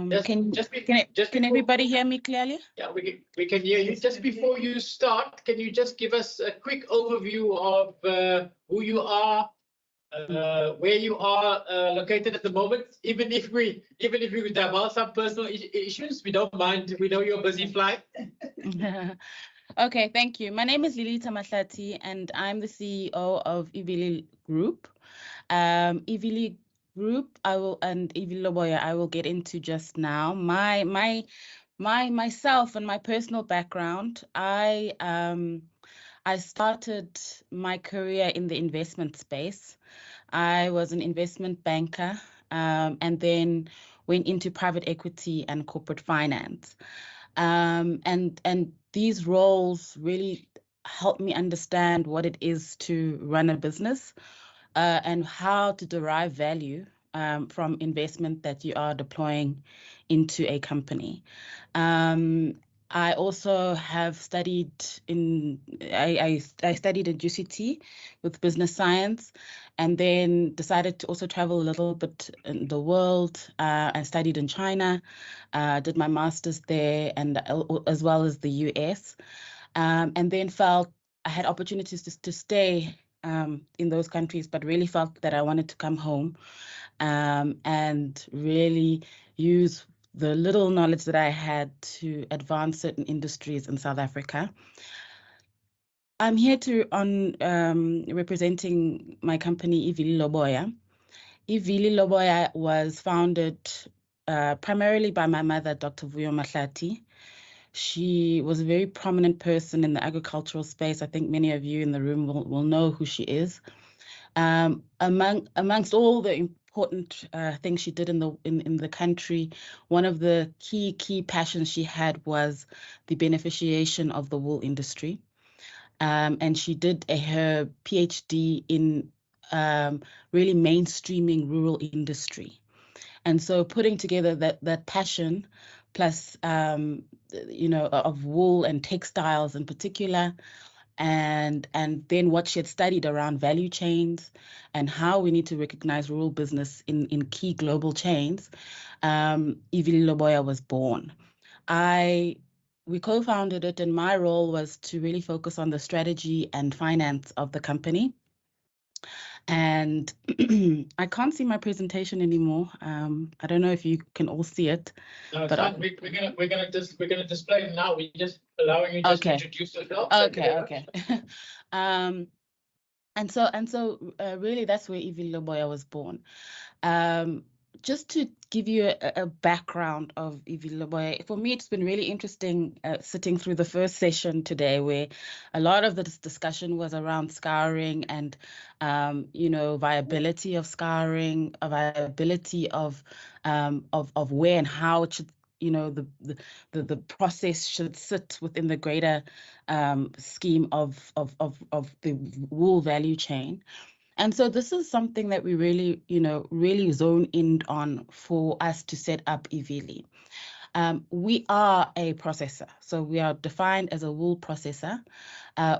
Can everybody hear me clearly? Yeah, we can hear you. Just before you start, can you just give us a quick overview of who you are, where you are located at the moment? Even if we divulge some personal issues, we don't mind. We know you're busy flying. Okay, thank you. My name is Lilita Mahlati, and I'm the CEO of Ivili Group. Ivili Group, and Ivili Loboya, I will get into just now. Myself and my personal background, I started my career in the investment space. I was an investment banker, and then went into private equity and corporate finance. And these roles really helped me understand what it is to run a business, and how to derive value from investment that you are deploying into a company. I also have studied I studied at UCT with business science, and then decided to also travel a little bit in the world, and studied in China, did my master's there, and as well as the US, and then felt I had opportunities to stay in those countries, but really felt that I wanted to come home, and really use the little knowledge that I had to advance certain industries in South Africa. I'm here representing my company, Ivili Loboya. Ivili Loboya was founded primarily by my mother, Dr. Vuyo Mahlati. She was a very prominent person in the agricultural space. I think many of you in the room will know who she is. Amongst all the important things she did in the country, one of the key passions she had was the beneficiation of the wool industry. And she did her PhD in really mainstreaming rural industry. And so putting together that passion plus, of wool and textiles in particular, and then what she had studied around value chains and how we need to recognize rural business in key global chains, Ivili Loboya was born. We co-founded it, and my role was to really focus on the strategy and finance of the company. And I can't see my presentation anymore. I don't know if you can all see it. No, it's fine. We're gonna display it now. We're just allowing you to introduce yourself. Okay. And so really that's where Ivili Loboya was born. Just to give you a background of Ivili Loboya, for me, it's been really interesting sitting through the first session today, where a lot of the discussion was around scouring and, viability of scouring, viability of where and how it should, the process should sit within the greater scheme of the wool value chain. And so this is something that we really zone in on for us to set up Ivili. We are a processor, so we are defined as a wool processor.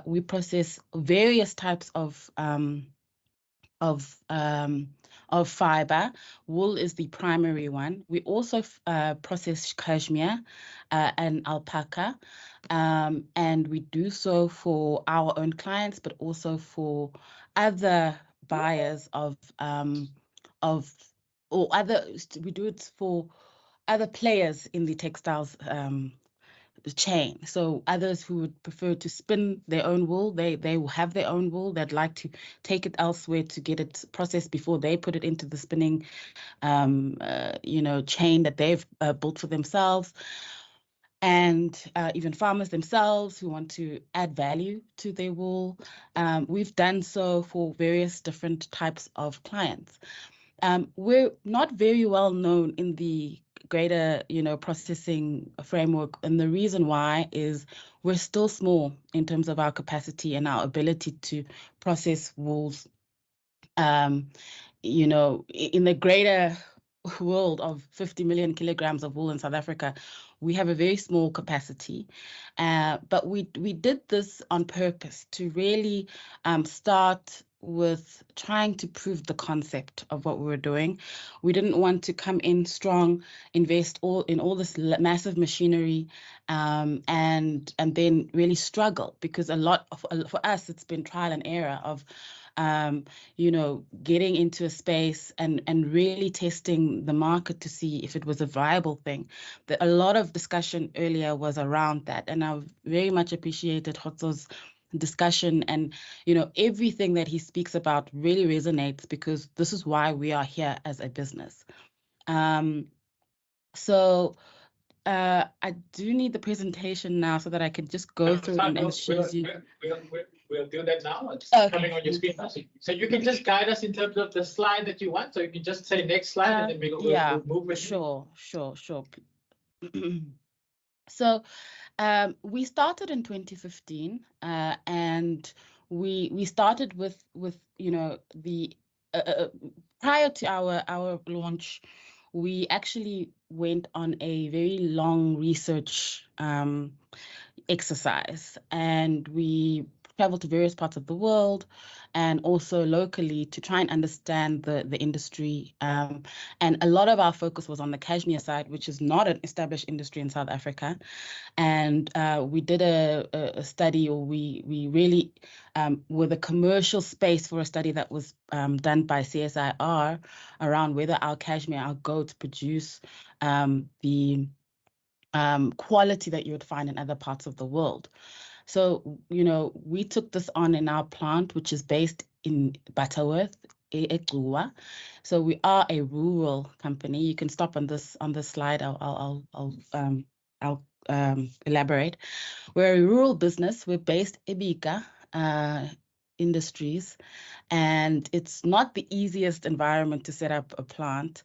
We process various types of fiber. Wool is the primary one. We also process cashmere and alpaca, and we do so for our own clients, but also for other buyers we do it for other players in the textiles chain. So others who would prefer to spin their own wool, they will have their own wool. They'd like to take it elsewhere to get it processed before they put it into the spinning chain that they've built for themselves. And even farmers themselves who want to add value to their wool. We've done so for various different types of clients. We're not very well known in the greater, processing framework. And the reason why is we're still small in terms of our capacity and our ability to process wools. In the greater world of 50 million kilograms of wool in South Africa, we have a very small capacity. But we did this on purpose to really start with trying to prove the concept of what we were doing. We didn't want to come in strong, invest all this massive machinery, and then really struggle, because a lot of, for us, it's been trial and error of getting into a space and really testing the market to see if it was a viable thing. A lot of discussion earlier was around that, and I very much appreciated Hotso's discussion, and everything that he speaks about really resonates, because this is why we are here as a business. So I do need the presentation now so that I can just go through and show you. We'll do that now. It's Okay. coming on your screen now. So you can just guide us in terms of the slide that you want. So you can just say next slide, and then we'll move with Sure. So we started in 2015, and we started with the prior to our launch, we actually went on a very long research exercise, and we traveled to various parts of the world and also locally to try and understand the industry. And a lot of our focus was on the cashmere side, which is not an established industry in South Africa. And we did a study, or we really were the commercial space for a study that was done by CSIR around whether our cashmere, our goats, produce the quality that you would find in other parts of the world. So, we took this on in our plant, which is based in Butterworth, eGcuwa. So we are a rural company. You can stop on this slide. I'll elaborate. We're a rural business. We're based Ebika Industries, and it's not the easiest environment to set up a plant,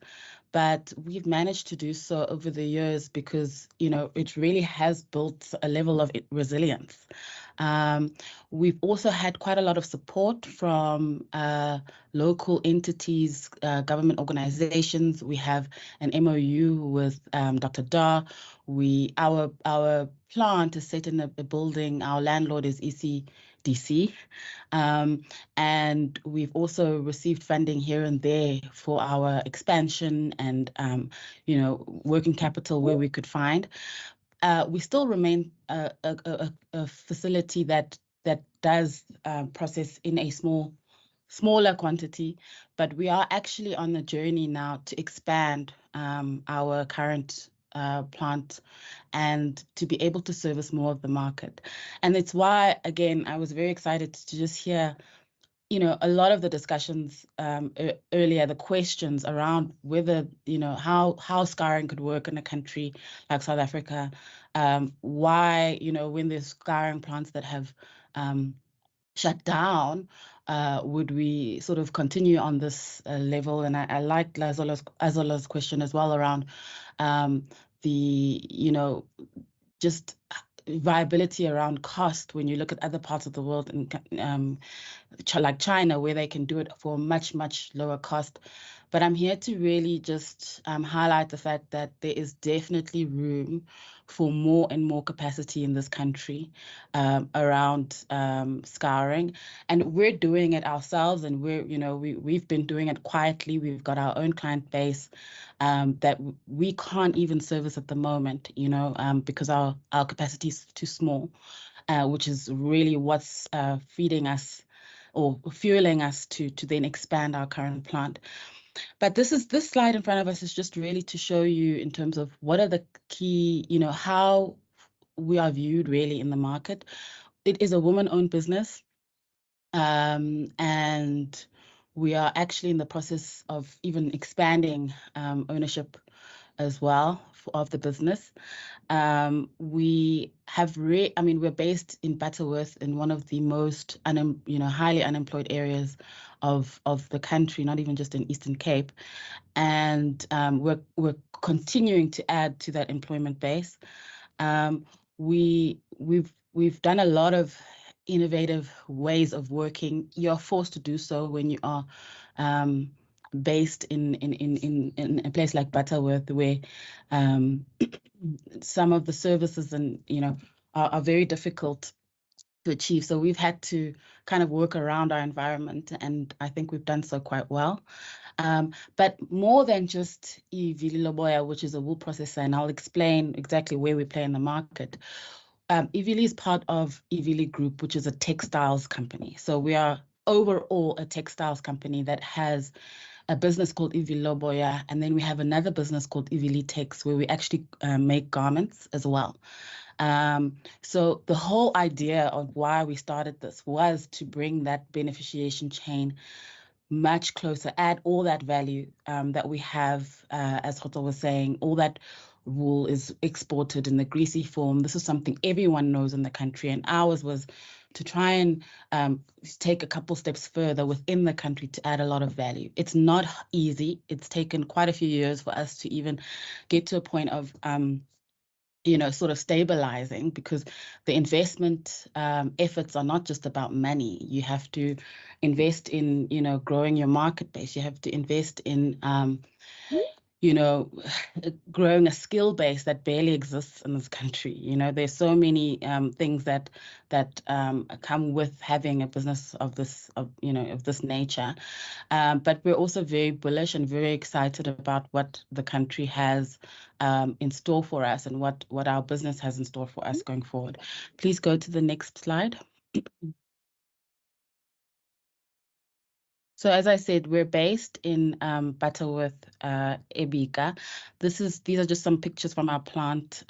but we've managed to do so over the years because, it really has built a level of resilience. We've also had quite a lot of support from local entities, government organizations. We have an MOU with Dr. Da. Our plant is set in a building. Our landlord is ECRDA. And we've also received funding here and there for our expansion and, working capital where we could find. We still remain a facility that does process in a smaller quantity, but we are actually on the journey now to expand our current plant and to be able to service more of the market. And it's why, again, I was very excited to just hear a lot of the discussions earlier, the questions around whether, how scouring could work in a country like South Africa, why, when there's scouring plants that have shut down, would we sort of continue on this level? And I like Azola's question as well around the, just viability around cost when you look at other parts of the world, and like China, where they can do it for a much, much lower cost. But I'm here to really just highlight the fact that there is definitely room for more and more capacity in this country around scouring. And we're doing it ourselves, and we've been doing it quietly. We've got our own client base that we can't even service at the moment, because our capacity is too small, which is really what's feeding us or fueling us to then expand our current plant. But this slide in front of us is just really to show you in terms of what are the key, how we are viewed really in the market. It is a woman-owned business, and we are actually in the process of even expanding ownership as well of the business. We have we're based in Butterworth, in one of the most highly unemployed areas of the country, not even just in Eastern Cape, and we're continuing to add to that employment base. We've done a lot of innovative ways of working. You're forced to do so when you are based in a place like Butterworth, where some of the services and are very difficult achieve. So we've had to kind of work around our environment, and I think we've done so quite well. But more than just Ivili Loboya, which is a wool processor, and I'll explain exactly where we play in the market. Ivili is part of Ivili Group, which is a textiles company. So we are overall a textiles company that has a business called Ivili Loboya, and then we have another business called Ivili Tex, where we actually make garments as well. So the whole idea of why we started this was to bring that beneficiation chain much closer, add all that value that we have, as Hoto was saying, all that wool is exported in the greasy form. This is something everyone knows in the country, and ours was to try and take a couple steps further within the country to add a lot of value. It's not easy. It's taken quite a few years for us to even get to a point of sort of stabilizing, because the investment efforts are not just about money. You have to invest in, growing your market base. You have to invest in, growing a skill base that barely exists in this country. There's so many things that come with having a business of this nature. But we're also very bullish and very excited about what the country has in store for us, and what our business has in store for us going forward. Please go to the next slide. So as I said, we're based in Butterworth, Ebika. These are just some pictures from our plant,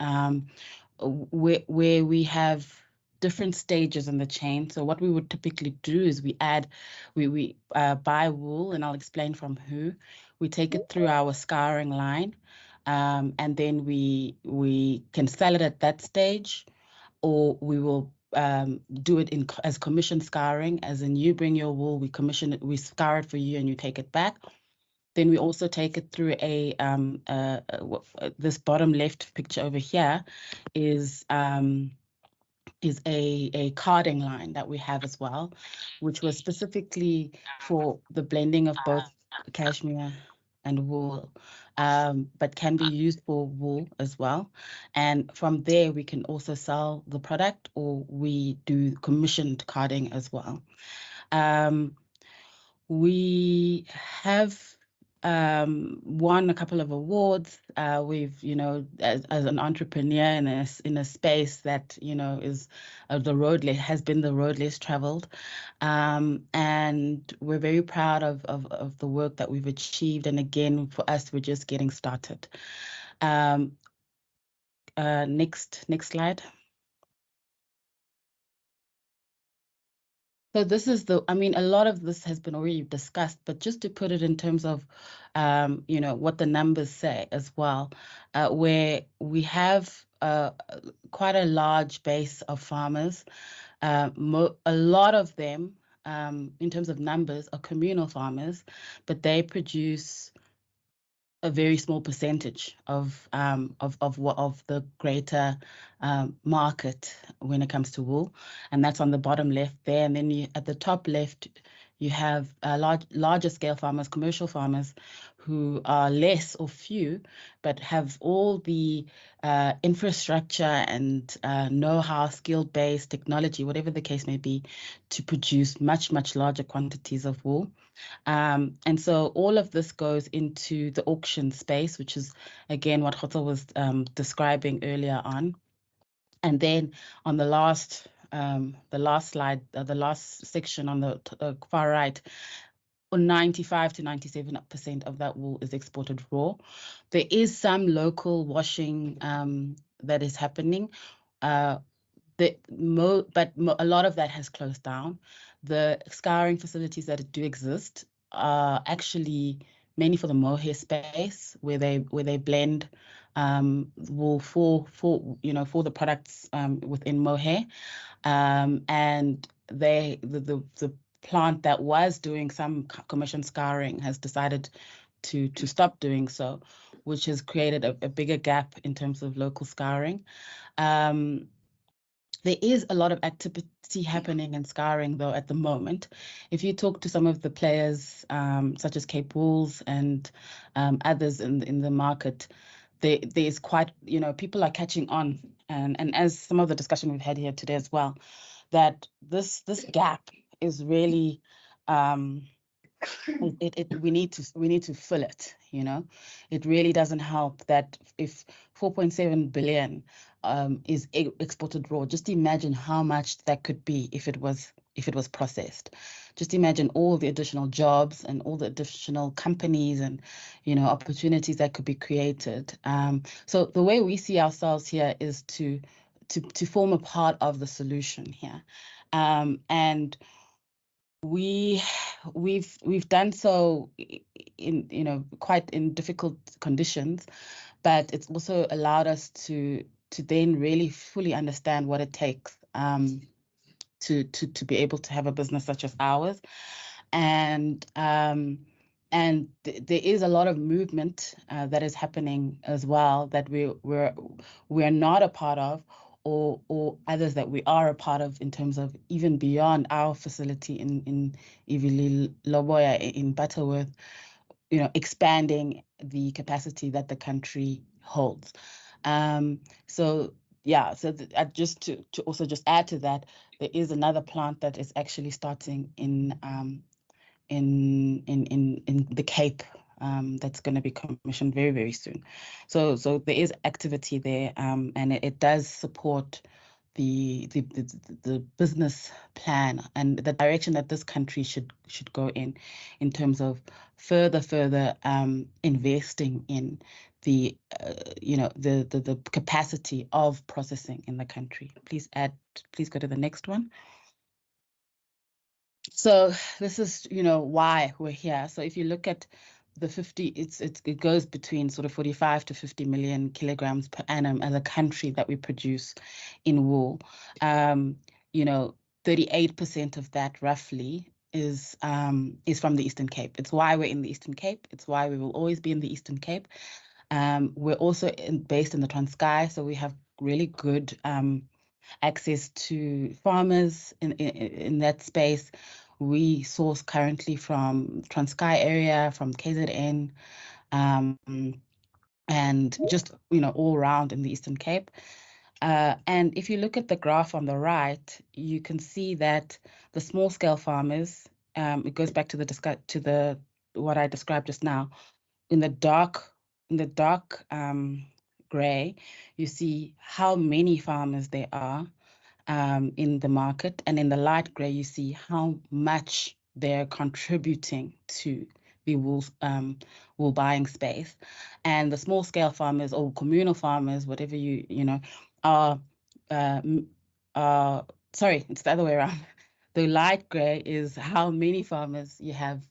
where we have different stages in the chain. So what we would typically do is we buy wool, and I'll explain from who. We take it through our scouring line, and then we can sell it at that stage, or we will do it as commission scouring, as in you bring your wool, we commission it, we scour it for you, and you take it back. Then we also take it through this bottom left picture over here is a carding line that we have as well, which was specifically for the blending of both cashmere and wool, but can be used for wool as well. And from there, we can also sell the product, or we do commissioned carding as well. We have won a couple of awards. We've, as an entrepreneur in a space that, is has been the road less traveled. And we're very proud of the work that we've achieved. And again, for us, we're just getting started. Next slide. So this is a lot of this has been already discussed, but just to put it in terms of, what the numbers say as well, where we have quite a large base of farmers. A lot of them, in terms of numbers, are communal farmers, but they produce a very small percentage of the greater market when it comes to wool, and that's on the bottom left there. And then at the top left, you have larger scale farmers, commercial farmers, who are less or few, but have all the infrastructure and know-how, skill-based technology, whatever the case may be, to produce much, much larger quantities of wool. And so all of this goes into the auction space, which is, again, what Hoto was describing earlier on. And then on the last slide, the last section on the far right, 95 to 97% of that wool is exported raw. There is some local washing that is happening, but a lot of that has closed down. The scouring facilities that do exist are actually mainly for the mohair space, where they blend wool for the products within mohair, and the plant that was doing some commission scouring has decided to stop doing so, which has created a bigger gap in terms of local scouring. There is a lot of activity happening in scouring, though, at the moment. If you talk to some of the players, such as Cape Wools and others in the market, there's quite, people are catching on. And as some of the discussion we've had here today as well, that this gap is really we need to fill it. It really doesn't help that if 4.7 billion is exported raw. Just imagine how much that could be if it was processed. Just imagine all the additional jobs and all the additional companies and opportunities that could be created. So the way we see ourselves here is to form a part of the solution here, and we've done so in quite in difficult conditions, but it's also allowed us to then really fully understand what it takes to be able to have a business such as ours. And there is a lot of movement that is happening as well that we're not a part of, or others that we are a part of, in terms of even beyond our facility in Ivili Loboya in Butterworth, expanding the capacity that the country holds. So just to also just add to that, there is another plant that is actually starting in the Cape, that's going to be commissioned very, very soon. So there is activity there, and it does support the business plan and the direction that this country should go in terms of further investing in the the capacity of processing in the country. Please go to the next one. So this is, why we're here. So if you look at the 50, it goes between sort of 45 to 50 million kilograms per annum as a country that we produce in wool. 38% of that roughly is from the Eastern Cape. It's why we're in the Eastern Cape. It's why we will always be in the Eastern Cape. We're also based in the Transkei, so we have really good access to farmers in that space. We source currently from Transkei area, from KZN, and just all around in the Eastern Cape. And if you look at the graph on the right, you can see that the small scale farmers, it goes back to what I described just now. In the dark gray, you see how many farmers there are in the market, and in the light gray you see how much they're contributing to the wool buying space. And the small scale farmers or communal farmers, whatever are sorry, it's the other way around. The light gray is how many farmers you have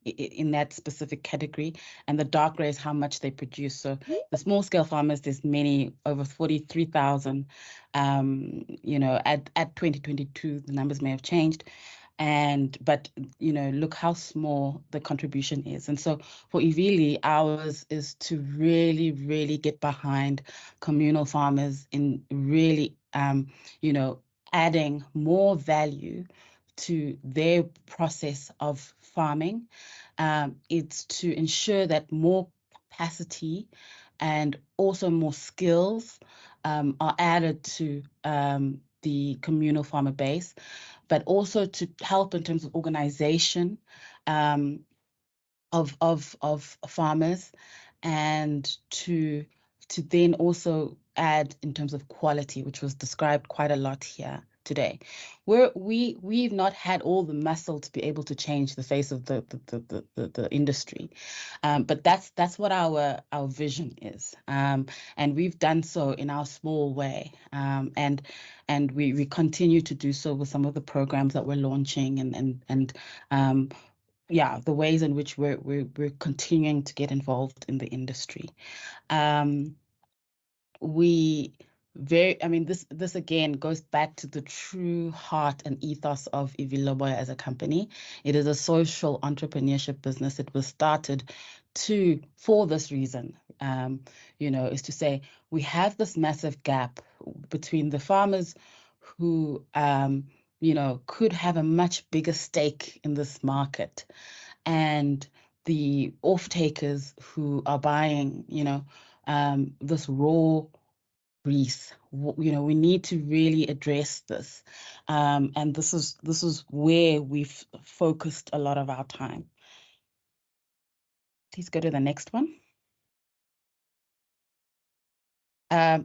in that specific category, and the dark gray is how much they produce. So the small scale farmers, there's many, over 43,000. At 2022, the numbers may have changed, but look how small the contribution is. And so for Ivili, ours is to really, really get behind communal farmers in really adding more value to their process of farming. It's to ensure that more capacity and also more skills are added to the communal farmer base, but also to help in terms of organization of farmers, and to then also add in terms of quality, which was described quite a lot here today. We've not had all the muscle to be able to change the face of the industry, but that's what our vision is, and we've done so in our small way, and we continue to do so with some of the programs that we're launching, and the ways in which we're continuing to get involved in the industry. This again goes back to the true heart and ethos of Ivili Loboya as a company. It is a social entrepreneurship business. It was started for this reason, is to say we have this massive gap between the farmers who could have a much bigger stake in this market, and the off-takers who are buying this raw grease. You know, we need to really address this, and this is where we've focused a lot of our time. Please go to the next one.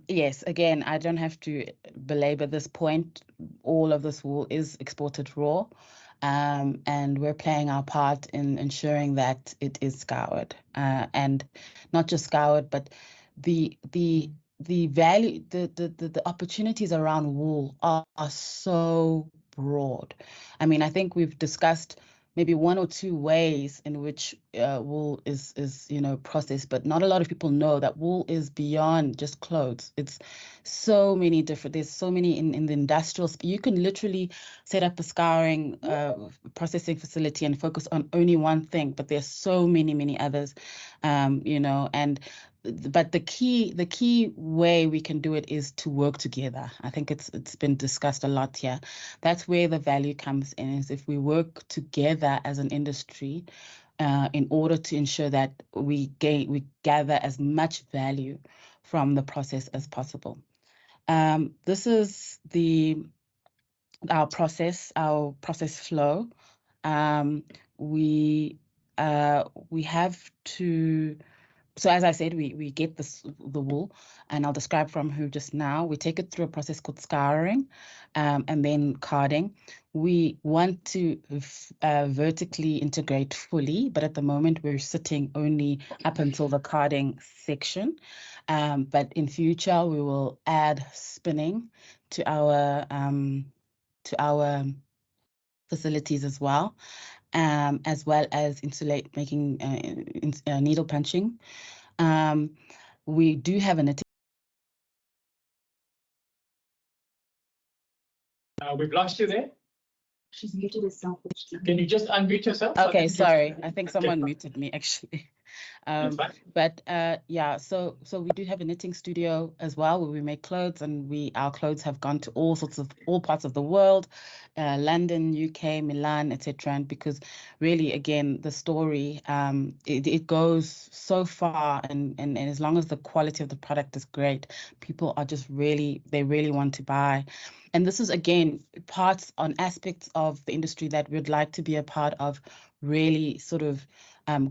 Yes, again, I don't have to belabor this point. All of this wool is exported raw, and we're playing our part in ensuring that it is scoured, and not just scoured, but the value, the opportunities around wool are so broad. I mean, I think we've discussed maybe one or two ways in which wool is processed, but not a lot of people know that wool is beyond just clothes. It's so many different. There's so many in the industrial. You can literally set up a scouring processing facility and focus on only one thing, but there's so many others, and. But the key way we can do it is to work together. I think it's been discussed a lot here. That's where the value comes in, is if we work together as an industry in order to ensure that we gather as much value from the process as possible. This is our process flow. We have to. So as I said, we get the wool, and I'll describe from who just now. We take it through a process called scouring, and then carding. We want to vertically integrate fully, but at the moment we're sitting only up until the carding section. But in future we will add spinning to our facilities as well as making needle punching. We do have a knitting. We've lost you there. She's muted herself. Can you just unmute yourself? Okay, sorry. I think someone muted me actually. But yeah, so we do have a knitting studio as well where we make clothes, and our clothes have gone to all parts of the world, London, UK, Milan, etc. And because really, again, the story it goes so far, and as long as the quality of the product is great, people are just really want to buy. And this is, again, aspects of the industry that we'd like to be a part of, really sort of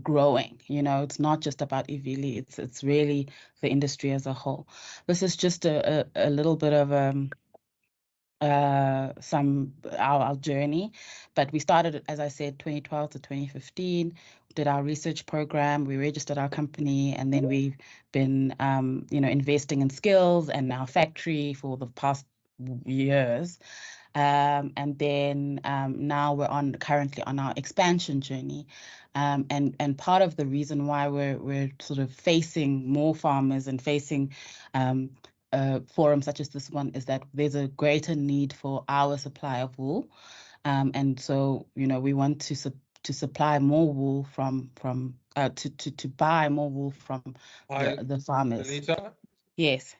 growing. You know, it's not just about Ivili, it's really the industry as a whole. This is just a little bit of our journey, but we started, as I said, 2012 to 2015. We did our research program, we registered our company, and then we've been investing in skills and our factory for the past years. And then now we're currently on our expansion journey, and part of the reason why we're sort of facing more farmers and facing forums such as this one is that there's a greater need for our supply of wool, and so we want to supply more wool to buy more wool from the farmers. Anita? Yes.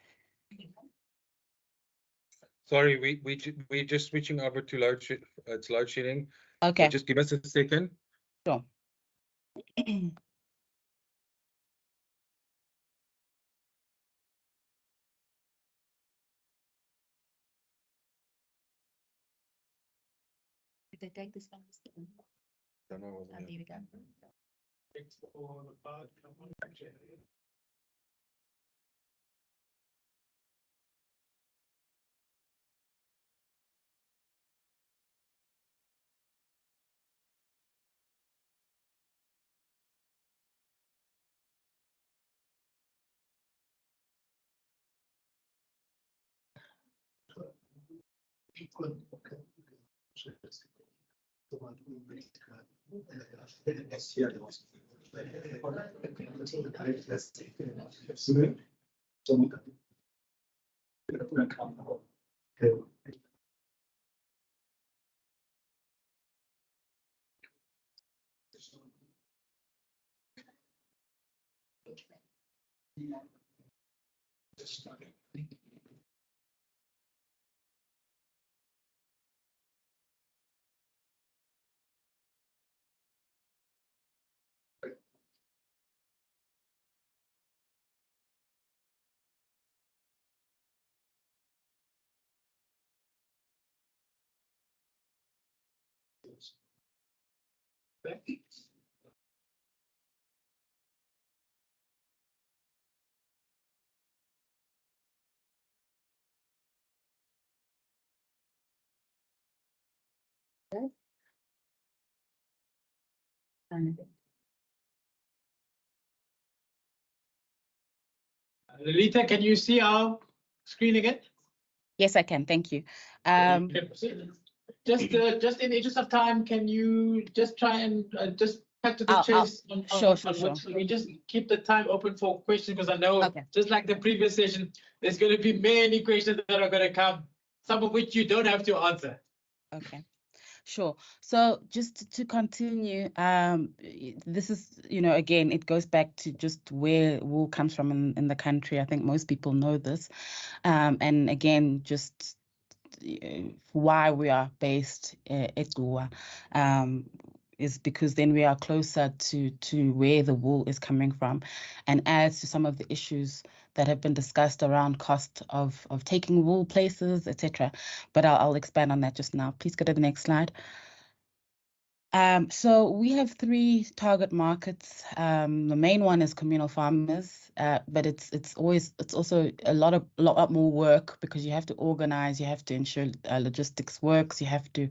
Sorry, we're just switching over to load shedding. Okay. Just give us a second. Sure. Did they take this one? Don't know. There we go. Lolita, can you see our screen again? Yes, I can. Thank you. Just in the interest of time, can you just try and just cut to the I'll- chase? sure. Which we just keep the time open for questions, because I know, Okay. just like the previous session, there's going to be many questions that are going to come, some of which you don't have to answer. Okay. Sure. So just to continue, this is, again, it goes back to just where wool comes from in the country. I think most people know this. And again, just why we are based at ECRDA, is because then we are closer to where the wool is coming from, and adds to some of the issues that have been discussed around cost of taking wool places, etc. But I'll expand on that just now. Please go to the next slide. So we have 3 target markets. The main one is communal farmers, but it's also a lot more work, because you have to organize, you have to ensure logistics works, you have to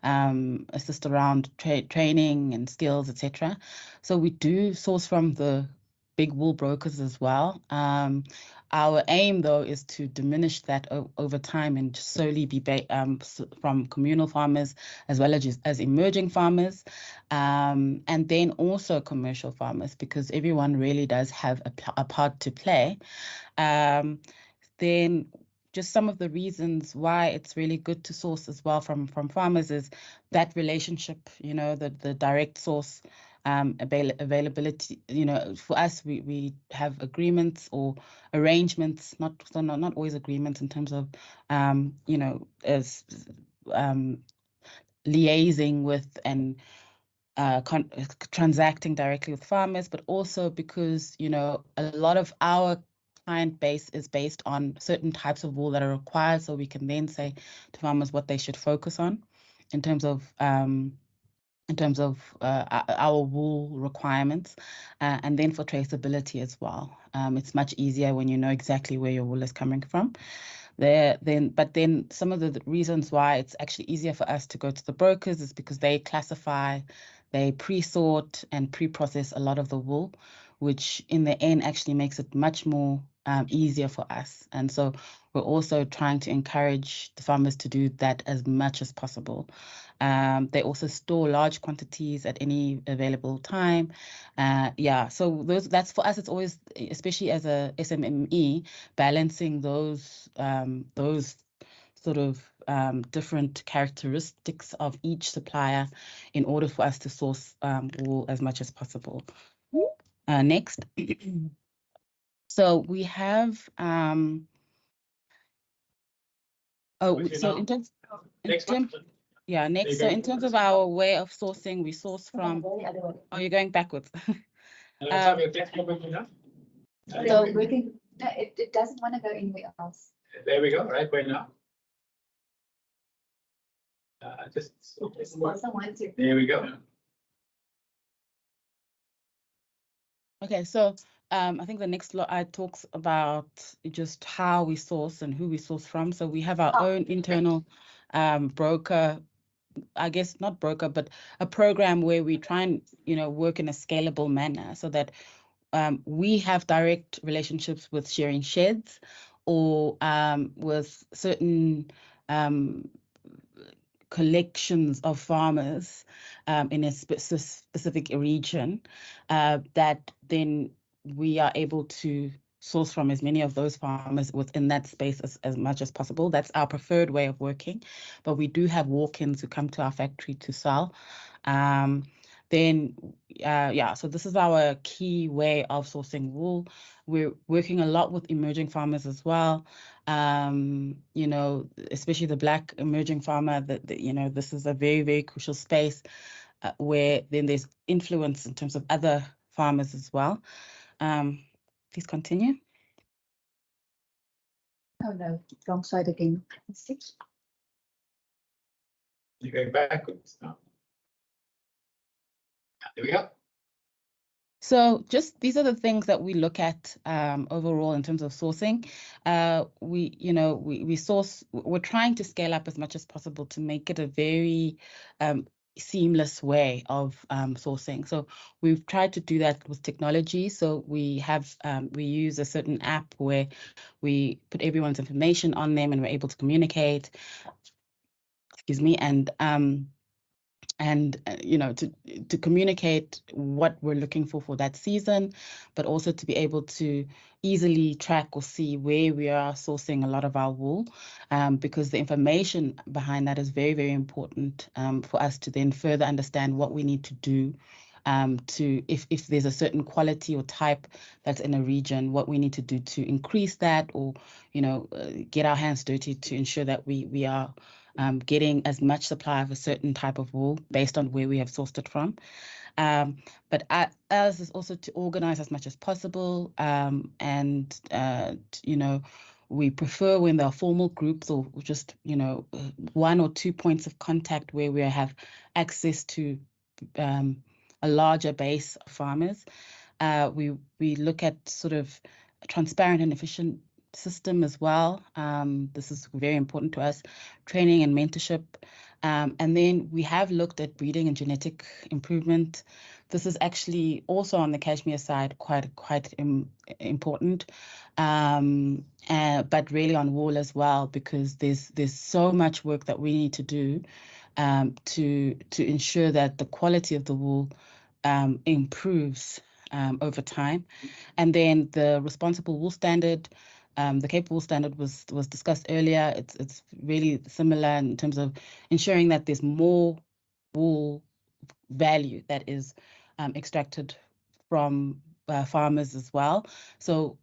assist around training and skills, etc. So we do source from the big wool brokers as well. Our aim, though, is to diminish that over time and just solely be from communal farmers, as well as emerging farmers, and then also commercial farmers, because everyone really does have a part to play. Then just some of the reasons why it's really good to source as well from farmers is that relationship, the direct source, availability. For us, we have agreements or arrangements, not always agreements in terms of as liaising with and transacting directly with farmers, but also because a lot of our client base is based on certain types of wool that are required, so we can then say to farmers what they should focus on in terms of our wool requirements, and then for traceability as well. It's much easier when you know exactly where your wool is coming from. But then some of the reasons why it's actually easier for us to go to the brokers is because they classify, they pre-sort and pre-process a lot of the wool, which in the end actually makes it much more easier for us. And so we're also trying to encourage the farmers to do that as much as possible. They also store large quantities at any available time. So that's for us. It's always, especially as a SMME, balancing those sort of different characteristics of each supplier in order for us to source wool as much as possible. Next. So we have in terms So in terms of our way of sourcing, we source from. Oh, you're going backwards. So working, no, it doesn't want to go anywhere else. There we go, right way now. Just Also want to. there we go. Okay, so I think the next slide talks about just how we source and who we source from. So we have our own internal broker, I guess not broker, but a program where we try and work in a scalable manner, so that we have direct relationships with sharing sheds or with certain collections of farmers in a specific region, that then we are able to source from as many of those farmers within that space as much as possible. That's our preferred way of working, but we do have walk-ins who come to our factory to sell. So this is our key way of sourcing wool. We're working a lot with emerging farmers as well. Especially the Black emerging farmer, this is a very, very crucial space where then there's influence in terms of other farmers as well. Please continue. Oh no, wrong side again. You're going backwards now. There we go. So just these are the things that we look at overall in terms of sourcing. We source, we're trying to scale up as much as possible to make it a very seamless way of sourcing. So we've tried to do that with technology. So we use a certain app where we put everyone's information on them and we're able to communicate, and to communicate what we're looking for that season, but also to be able to easily track or see where we are sourcing a lot of our wool, because the information behind that is very, very important for us to then further understand what we need to do if there's a certain quality or type that's in a region, what we need to do to increase that, or get our hands dirty to ensure that we are getting as much supply of a certain type of wool based on where we have sourced it from. But ours is also to organize as much as possible, we prefer when there are formal groups or just one or two points of contact where we have access to a larger base of farmers. We look at sort of a transparent and efficient system as well. This is very important to us, training and mentorship. And then we have looked at breeding and genetic improvement. This is actually also on the cashmere side quite important, but really on wool as well, because there's so much work that we need to do to ensure that the quality of the wool improves over time. And then the responsible wool standard, the Cape Wool standard was discussed earlier. It's really similar in terms of ensuring that there's more wool value that is extracted from farmers as well. So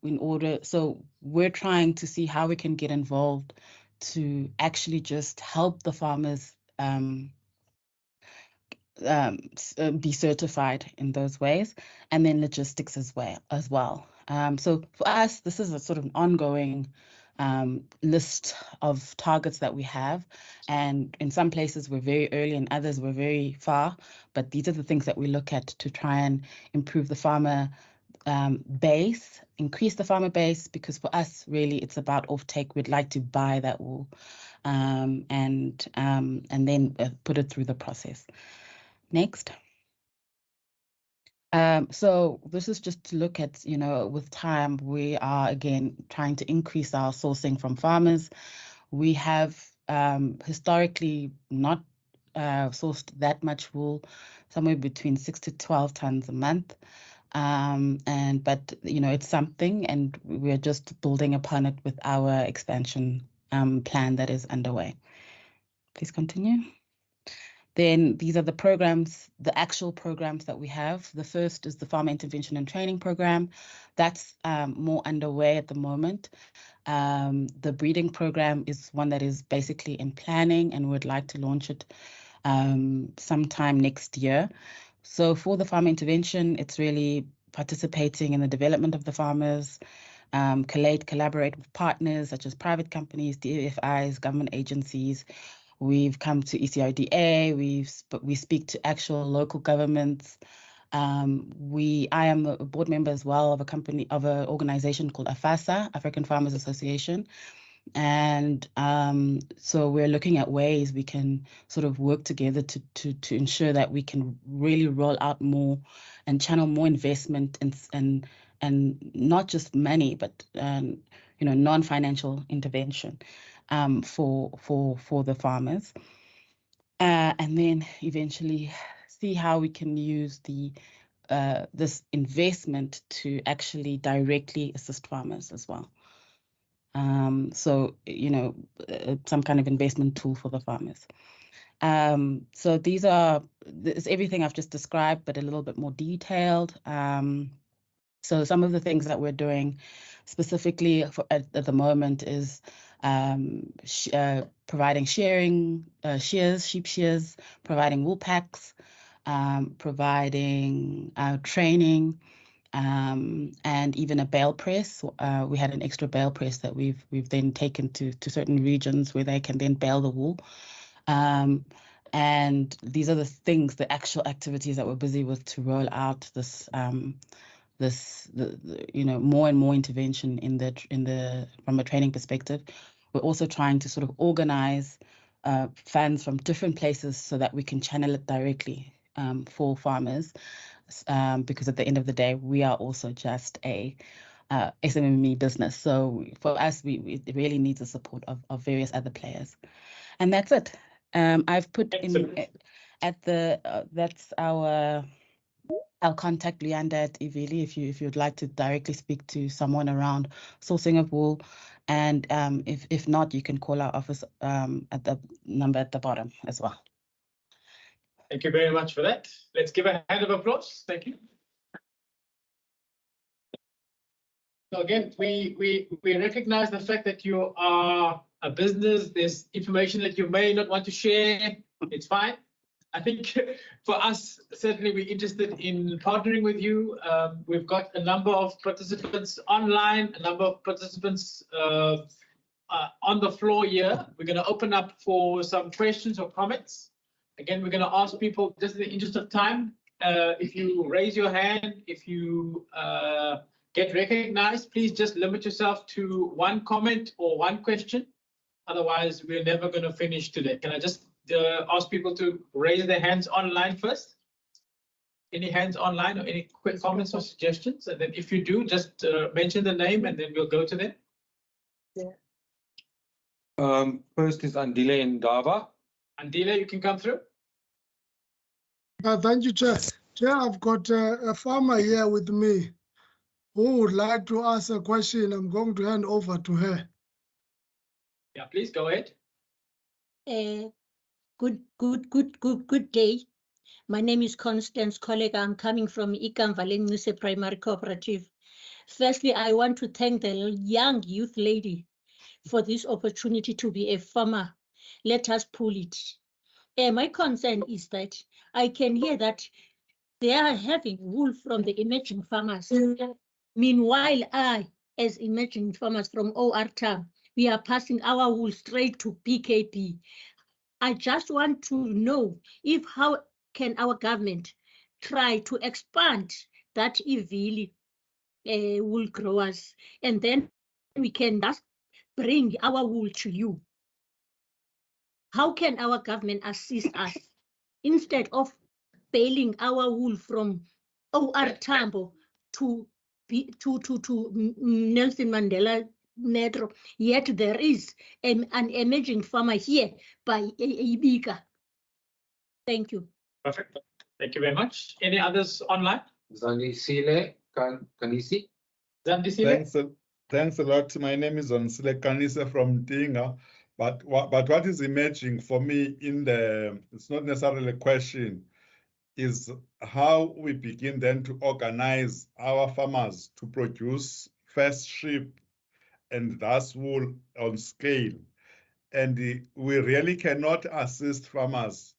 we're trying to see how we can get involved to actually just help the farmers be certified in those ways, and then logistics as well. So for us, this is a sort of ongoing list of targets that we have, and in some places we're very early and others we're very far, but these are the things that we look at to try and improve the farmer base, increase the farmer base, because for us really it's about offtake. We'd like to buy that wool and then put it through the process. Next. So this is just to look at, with time, we are again trying to increase our sourcing from farmers. We have historically not sourced that much wool, somewhere between 6 to 12 tons a month. But it's something, and we're just building upon it with our expansion plan that is underway. Please continue. Then these are the programs, the actual programs that we have. The first is the Farmer Intervention and Training Program. That's more underway at the moment. The breeding program is one that is basically in planning, and we'd like to launch it sometime next year. So for the farmer intervention, it's really participating in the development of the farmers, collaborate with partners such as private companies, DFIs, government agencies. We've come to ECRDA, we speak to actual local governments. I am a board member as well of an organization called AFASA, African Farmers Association. And so we're looking at ways we can sort of work together to ensure that we can really roll out more and channel more investment and not just money, but non-financial intervention for the farmers, and then eventually see how we can use this investment to actually directly assist farmers as well. So some kind of investment tool for the farmers. So this is everything I've just described, but a little bit more detailed. So some of the things that we're doing specifically at the moment is providing sheep shears, providing wool packs, providing training, and even a bale press. We had an extra bale press that we've then taken to certain regions where they can then bale the wool. And these are the things, the actual activities that we're busy with to roll out this, more and more intervention from a training perspective. We're also trying to sort of organize funds from different places so that we can channel it directly for farmers, because at the end of the day, we are also just a SMME business. So for us, we really need the support of various other players. And that's it. I've put in at the that's our contact, Leander at Ivili, if you'd like to directly speak to someone around sourcing of wool, and if not, you can call our office at the number at the bottom as well. Thank you very much for that. Let's give a hand of applause. Thank you. So again, we recognize the fact that you are a business. There's information that you may not want to share. It's fine. I think for us, certainly we're interested in partnering with you. We've got a number of participants online, a number of participants on the floor here. We're going to open up for some questions or comments. Again, we're going to ask people, just in the interest of time, if you raise your hand, if you get recognized, please just limit yourself to one comment or one question. Otherwise, we're never going to finish today. Can I just ask people to raise their hands online first? Any hands online or any quick comments or suggestions? And then if you do, just mention the name and then we'll go to them. First is Andile in Dava. Andile, you can come through. Thank you, Chair. Chair, I've got a farmer here with me who would like to ask a question. I'm going to hand over to her. Yeah, please go ahead. Good day. My name is Constance Kollega. I'm coming from Ikamvalengise Primary Cooperative. Firstly, I want to thank the young youth lady for this opportunity to be a farmer. Let us pull it. My concern is that I can hear that they are having wool from the emerging farmers. Meanwhile, I, as emerging farmers from OR Town, we are passing our wool straight to PKP. I just want to know how can our government try to expand that Ivili wool growers, and then we can just bring our wool to you. How can our government assist us instead of bailing our wool from OR Tambo to Nelson Mandela Metro? Yet there is an emerging farmer here by Ibika. Thank you. Perfect. Thank you very much. Any others online? Zandisile Kanisi. Zandisile. Thanks a lot. My name is Zandisile Kanisi from Dinga. But what is emerging for me it's not necessarily a question, is how we begin then to organize our farmers to produce first sheep and thus wool on scale. And we really cannot assist farmers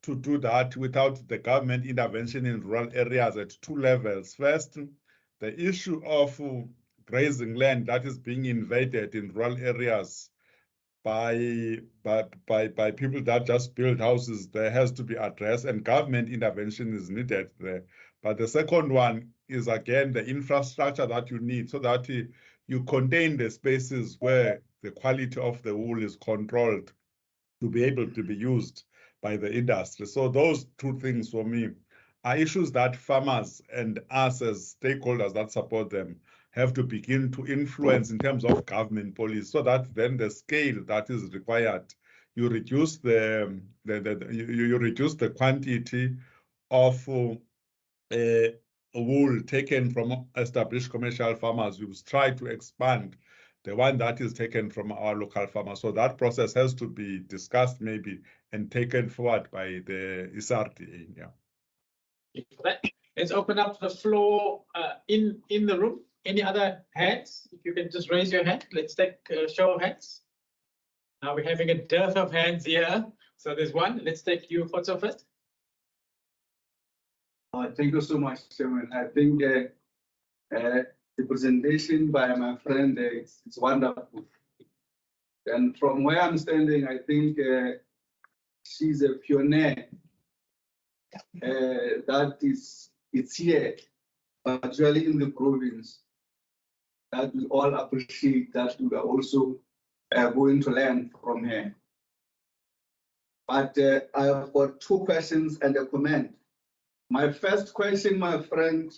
to do that without the government intervention in rural areas at two levels. First, the issue of grazing land that is being invaded in rural areas by people that just build houses, there has to be addressed, and government intervention is needed there. But the second one is, again, the infrastructure that you need so that you contain the spaces where the quality of the wool is controlled to be able to be used by the industry. So those two things for me are issues that farmers and us as stakeholders that support them have to begin to influence in terms of government policy, so that then the scale that is required, you reduce the quantity of wool taken from established commercial farmers. We try to expand the one that is taken from our local farmers. So that process has to be discussed maybe and taken forward by the ECRDA. Yeah. Let's open up the floor in the room. Any other hands? If you can just raise your hand. Let's take a show of hands. Now we're having a dearth of hands here. So there's one. Let's take you, Fotso, first. Thank you so much, Chairman. I think the presentation by my friend, it's wonderful. And from where I'm standing, I think she's a pioneer. It's here, particularly in the province, that we all appreciate, that we are also going to learn from her. But I have got 2 questions and a comment. My first question, my friend,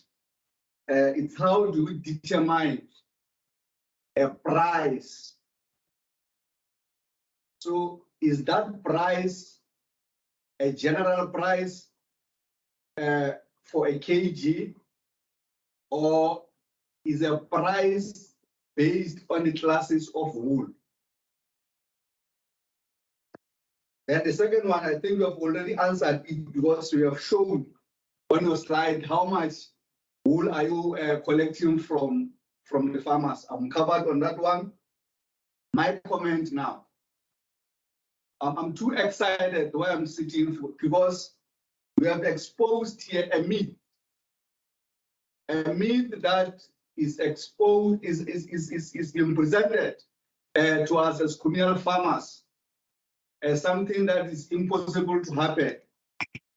is how do we determine a price? So is that price a general price for a kg, or is a price based on the classes of wool? And the second one, I think you have already answered it, because you have shown on your slide how much wool are you collecting from the farmers. I'm covered on that one. My comment now, I'm too excited where I'm sitting for, because we have exposed here a myth that is exposed, is being presented to us as communal farmers as something that is impossible to happen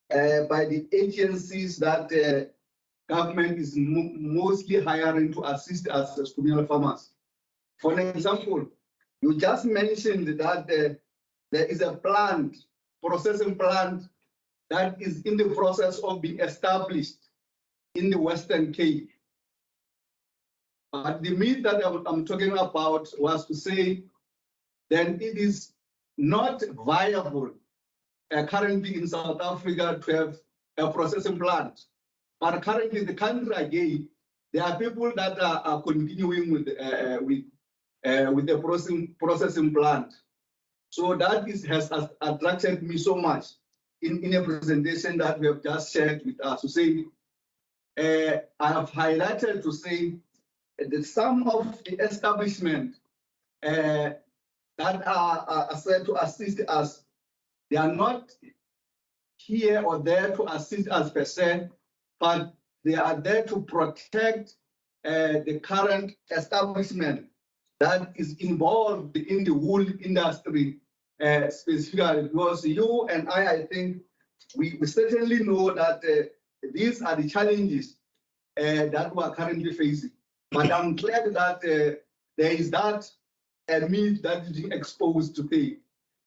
by the agencies that government is mostly hiring to assist us as communal farmers. For example, you just mentioned that there is a plant, processing plant, that is in the process of being established in the Western Cape. But the myth that I'm talking about was to say then it is not viable currently in South Africa to have a processing plant. But currently the country again, there are people that are continuing with the processing plant. So that has attracted me so much in a presentation that we have just shared with us to say, I have highlighted to say that some of the establishment that are said to assist us, they are not here or there to assist us per se, but they are there to protect the current establishment that is involved in the wool industry specifically, because you and I think we certainly know that these are the challenges that we are currently facing. But I'm glad that there is that myth that is exposed today.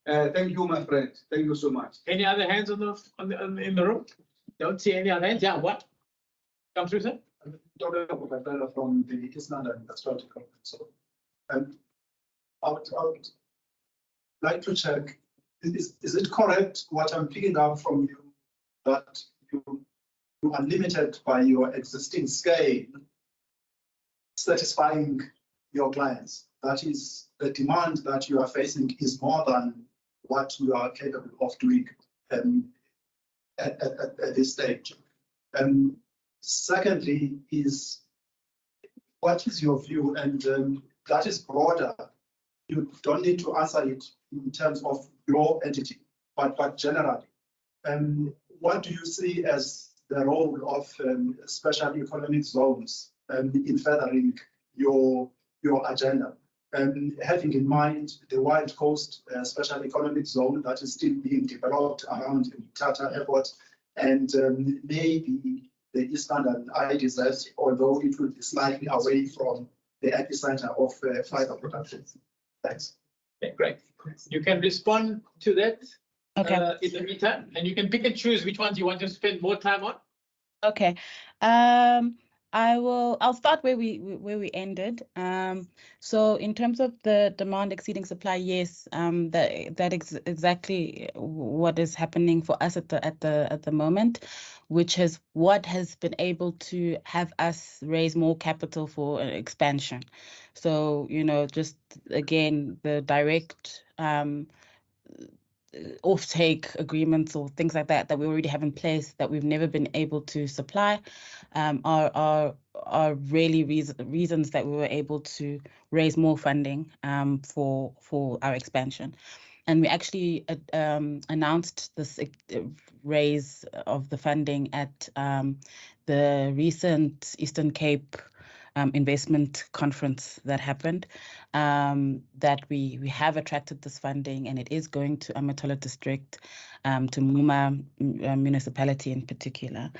Thank you, my friend. Thank you so much. Any other hands in the room? Don't see any other hands. Yeah, what? Come through, sir. Dr. Mohair from the ECRDA Industrial Conference. So, I would like to check, is it correct what I'm picking up from you, that you are limited by your existing scale satisfying your clients? That is, the demand that you are facing is more than what you are capable of doing at this stage. Secondly, is what is your view? And that is broader. You don't need to answer it in terms of your entity, but generally. What do you see as the role of special economic zones in furthering your agenda? Having in mind the Wild Coast Special Economic Zone that is still being developed around Tata Airport, and maybe the Eastern IDZ, although it will be slightly away from the epicenter of fiber production. Thanks. Okay, great. You can respond to that Okay. in the meantime, and you can pick and choose which ones you want to spend more time on. Okay. I'll start where we ended. So in terms of the demand exceeding supply, yes, that is exactly what is happening for us at the moment, which is what has been able to have us raise more capital for expansion. So, just again, the direct offtake agreements or things like that we already have in place that we've never been able to supply are really reasons that we were able to raise more funding for our expansion. And we actually announced this raise of the funding at the recent Eastern Cape investment conference that happened, that we have attracted this funding, and it is going to Amatola district, to Muma municipality in particular.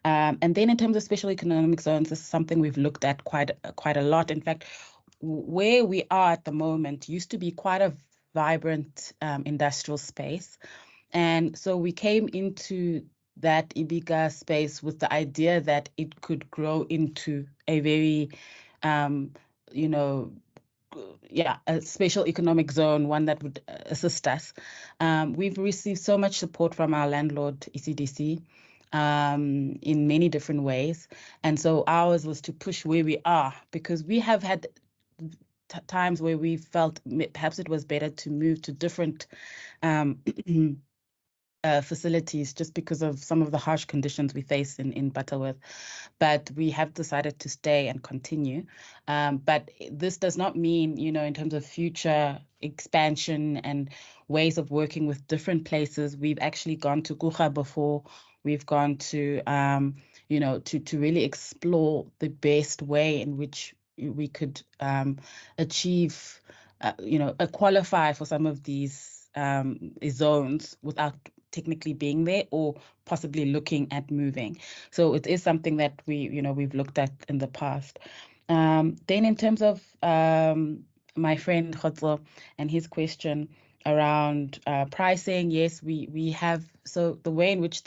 And then in terms of special economic zones, this is something we've looked at quite a lot. In fact, where we are at the moment used to be quite a vibrant industrial space. And so we came into that Ibiza space with the idea that it could grow into a very, you know, a special economic zone, one that would assist us. We've received so much support from our landlord, ECDC, in many different ways. And so ours was to push where we are, because we have had times where we felt perhaps it was better to move to different facilities just because of some of the harsh conditions we face in Butterworth. But we have decided to stay and continue. But this does not mean, you know, in terms of future expansion and ways of working with different places, we've actually gone to Guha before. We've gone to, you know, to really explore the best way in which we could achieve, you know, qualify for some of these zones without technically being there or possibly looking at moving. So it is something that we've looked at in the past. Then in terms of my friend Khotso and his question around pricing, yes, we have. So the way in which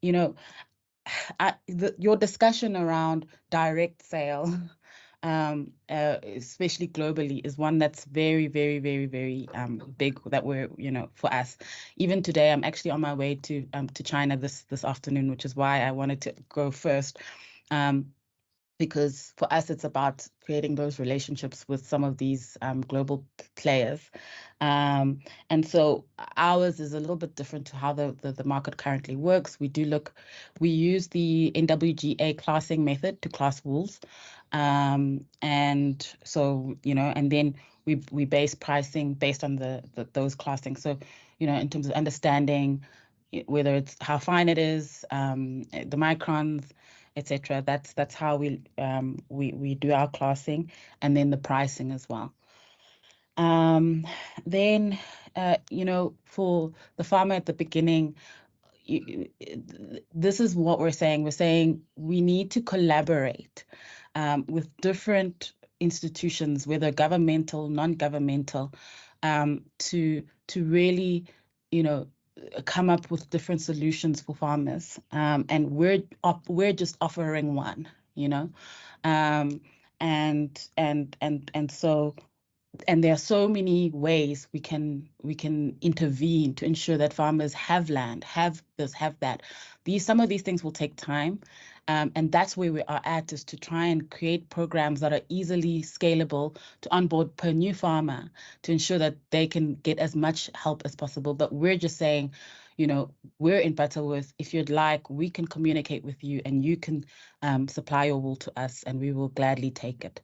your discussion around direct sale, especially globally, is one that's very, very, very, very big, that we're, you know, for us. Even today, I'm actually on my way to China this afternoon, which is why I wanted to go first. Because for us, it's about creating those relationships with some of these global players. And so ours is a little bit different to how the market currently works. We use the NWGA classing method to class wools. And so, you know, and then we base pricing based on those classings. So, you know, in terms of understanding whether it's how fine it is, the microns, etc. That's how we do our classing, and then the pricing as well. Then you know, for the farmer at the beginning, this is what we're saying. We're saying we need to collaborate with different institutions, whether governmental, non-governmental, to really, you know, come up with different solutions for farmers, and we're just offering one, you know, and so, and there are so many ways we can intervene to ensure that farmers have land, have this, have that. Some of these things will take time, and that's where we are at, is to try and create programs that are easily scalable to onboard per new farmer, to ensure that they can get as much help as possible. But we're just saying, you know, we're in Butterworth. If you'd like, we can communicate with you, and you can supply your wool to us, and we will gladly take it.